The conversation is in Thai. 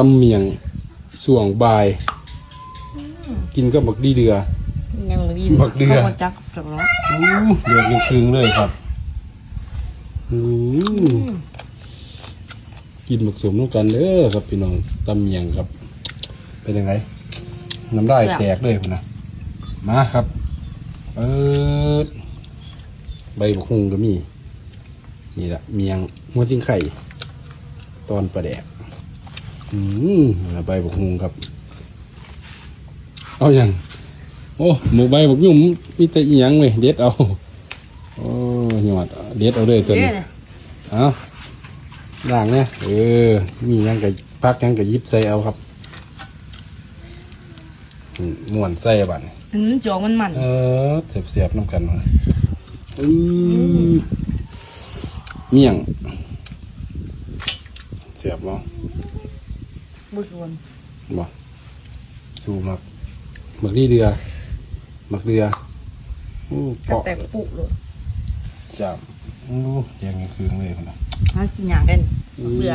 ทำเมียงส่วงบายกินก็บักดีเดือยังดี บักเดือ เข้ามาจักจักเนาะ เดือดครึ่งเลยครับกินหมกสมร่วมกันเด้อครับพี่น้องตำเมียงครับเป็นยังไงน้ำลายแตกเลยคุณนะมาครับใบบักฮุงก็มีนี่แหละเมียงหัวซิงไข่ตอนปลาแดกใบบักฮุงครับเอาอย่างโอ้หมูใบบักยุ่มมีแต่อีหยังเลยเด็ดเอาโอ้หยอดเด็ดเอาเลยตัวนี้เอาด่างเนี่ยมีหยังกับพักหยังกับยิบใส่เอาครับม้วนใส่บัดจองมันเสียบน้ำกันเมี่ยงเสียบบ่บุษวนบ่สู้มักดีเดือก็แตกปุเลยจับยังคืนเลยนะกินอย่างกันเดือ